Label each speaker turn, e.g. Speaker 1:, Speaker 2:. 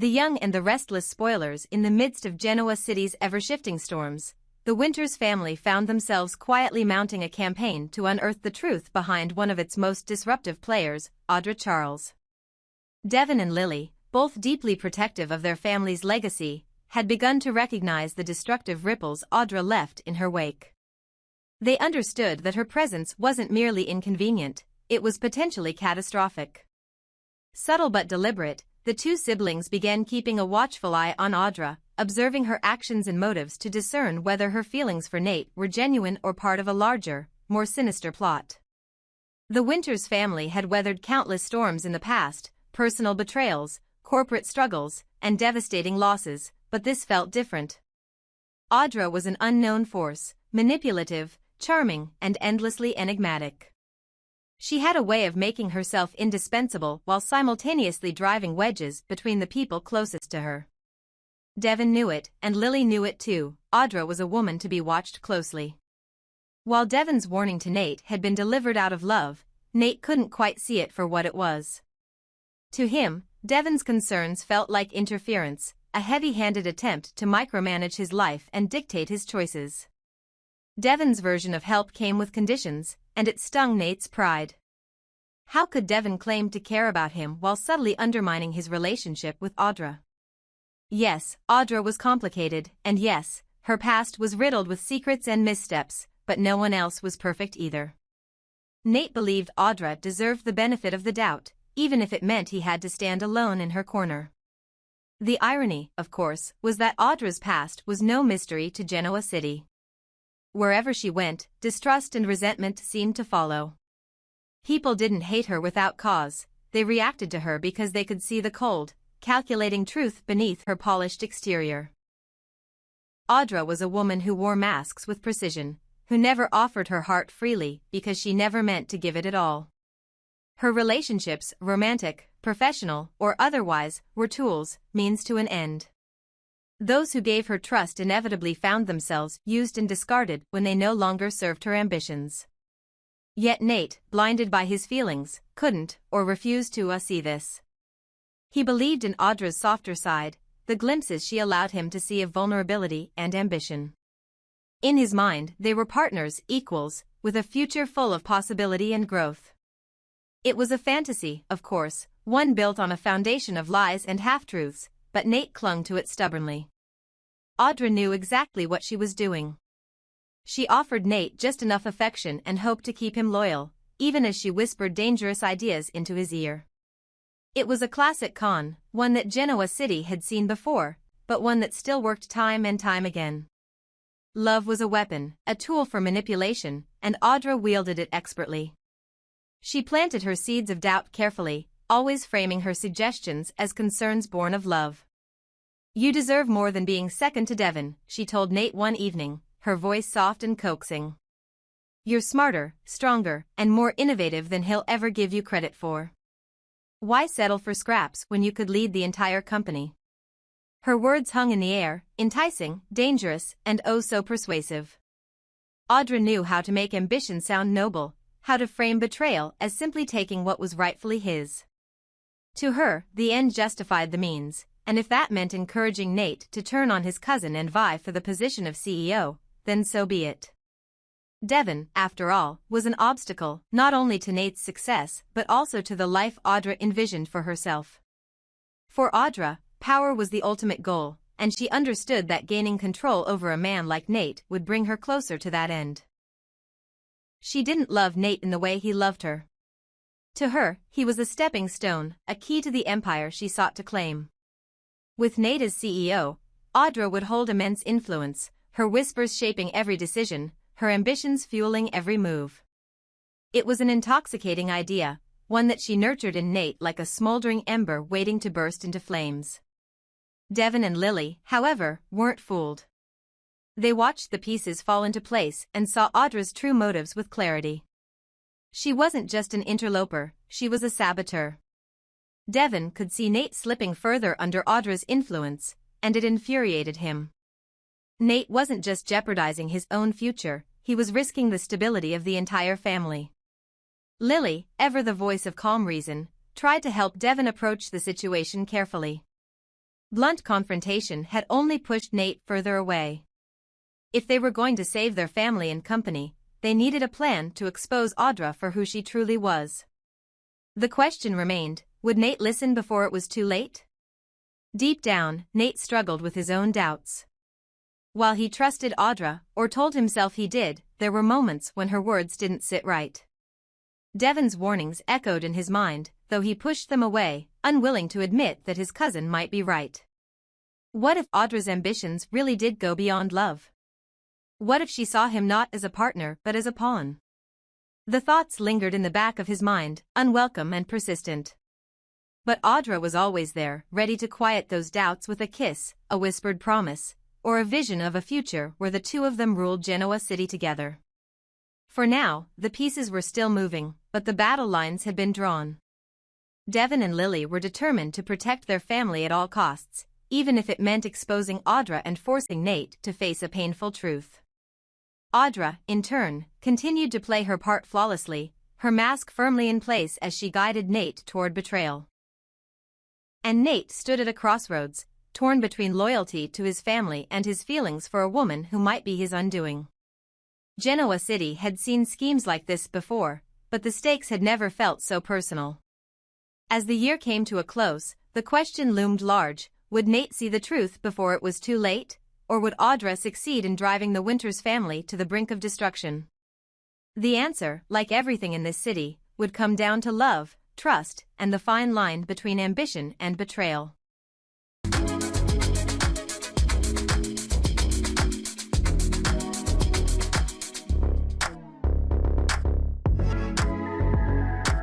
Speaker 1: The young and the restless spoilers in the midst of Genoa City's ever-shifting storms, the Winters family found themselves quietly mounting a campaign to unearth the truth behind one of its most disruptive players, Audra Charles. Devon and Lily, both deeply protective of their family's legacy, had begun to recognize the destructive ripples Audra left in her wake. They understood that her presence wasn't merely inconvenient, it was potentially catastrophic. Subtle but deliberate, the two siblings began keeping a watchful eye on Audra, observing her actions and motives to discern whether her feelings for Nate were genuine or part of a larger, more sinister plot. The Winters family had weathered countless storms in the past, personal betrayals, corporate struggles, and devastating losses, but this felt different. Audra was an unknown force, manipulative, charming, and endlessly enigmatic. She had a way of making herself indispensable while simultaneously driving wedges between the people closest to her. Devon knew it, and Lily knew it too. Audra was a woman to be watched closely. While Devon's warning to Nate had been delivered out of love, Nate couldn't quite see it for what it was. To him, Devon's concerns felt like interference, a heavy-handed attempt to micromanage his life and dictate his choices. Devon's version of help came with conditions, and it stung Nate's pride. How could Devon claim to care about him while subtly undermining his relationship with Audra? Yes, Audra was complicated, and yes, her past was riddled with secrets and missteps, but no one else was perfect either. Nate believed Audra deserved the benefit of the doubt, even if it meant he had to stand alone in her corner. The irony, of course, was that Audra's past was no mystery to Genoa City. Wherever she went, distrust and resentment seemed to follow. People didn't hate her without cause, they reacted to her because they could see the cold, calculating truth beneath her polished exterior. Audra was a woman who wore masks with precision, who never offered her heart freely because she never meant to give it at all. Her relationships, romantic, professional, or otherwise, were tools, means to an end. Those who gave her trust inevitably found themselves used and discarded when they no longer served her ambitions. Yet Nate, blinded by his feelings, couldn't, or refused to see this. He believed in Audra's softer side, the glimpses she allowed him to see of vulnerability and ambition. In his mind, they were partners, equals, with a future full of possibility and growth. It was a fantasy, of course, one built on a foundation of lies and half-truths, but Nate clung to it stubbornly. Audra knew exactly what she was doing. She offered Nate just enough affection and hoped to keep him loyal, even as she whispered dangerous ideas into his ear. It was a classic con, one that Genoa City had seen before, but one that still worked time and time again. Love was a weapon, a tool for manipulation, and Audra wielded it expertly. She planted her seeds of doubt carefully, always framing her suggestions as concerns born of love. "You deserve more than being second to Devon," she told Nate one evening, her voice soft and coaxing. "You're smarter, stronger, and more innovative than he'll ever give you credit for. Why settle for scraps when you could lead the entire company?" Her words hung in the air, enticing, dangerous, and oh so persuasive. Audra knew how to make ambition sound noble, how to frame betrayal as simply taking what was rightfully his. To her, the end justified the means, and if that meant encouraging Nate to turn on his cousin and vie for the position of CEO, then so be it. Devon, after all, was an obstacle, not only to Nate's success but also to the life Audra envisioned for herself. For Audra, power was the ultimate goal, and she understood that gaining control over a man like Nate would bring her closer to that end. She didn't love Nate in the way he loved her. To her, he was a stepping stone, a key to the empire she sought to claim. With Nate as CEO, Audra would hold immense influence, her whispers shaping every decision, her ambitions fueling every move. It was an intoxicating idea, one that she nurtured in Nate like a smoldering ember waiting to burst into flames. Devon and Lily, however, weren't fooled. They watched the pieces fall into place and saw Audra's true motives with clarity. She wasn't just an interloper, she was a saboteur. Devon could see Nate slipping further under Audra's influence, and it infuriated him. Nate wasn't just jeopardizing his own future, he was risking the stability of the entire family. Lily, ever the voice of calm reason, tried to help Devon approach the situation carefully. Blunt confrontation had only pushed Nate further away. If they were going to save their family and company, they needed a plan to expose Audra for who she truly was. The question remained, would Nate listen before it was too late? Deep down, Nate struggled with his own doubts. While he trusted Audra, or told himself he did, there were moments when her words didn't sit right. Devon's warnings echoed in his mind, though he pushed them away, unwilling to admit that his cousin might be right. What if Audra's ambitions really did go beyond love? What if she saw him not as a partner but as a pawn? The thoughts lingered in the back of his mind, unwelcome and persistent. But Audra was always there, ready to quiet those doubts with a kiss, a whispered promise, or a vision of a future where the two of them ruled Genoa City together. For now, the pieces were still moving, but the battle lines had been drawn. Devon and Lily were determined to protect their family at all costs, even if it meant exposing Audra and forcing Nate to face a painful truth. Audra, in turn, continued to play her part flawlessly, her mask firmly in place as she guided Nate toward betrayal. And Nate stood at a crossroads, torn between loyalty to his family and his feelings for a woman who might be his undoing. Genoa City had seen schemes like this before, but the stakes had never felt so personal. As the year came to a close, the question loomed large: would Nate see the truth before it was too late, or would Audra succeed in driving the Winters family to the brink of destruction? The answer, like everything in this city, would come down to love, trust, and the fine line between ambition and betrayal.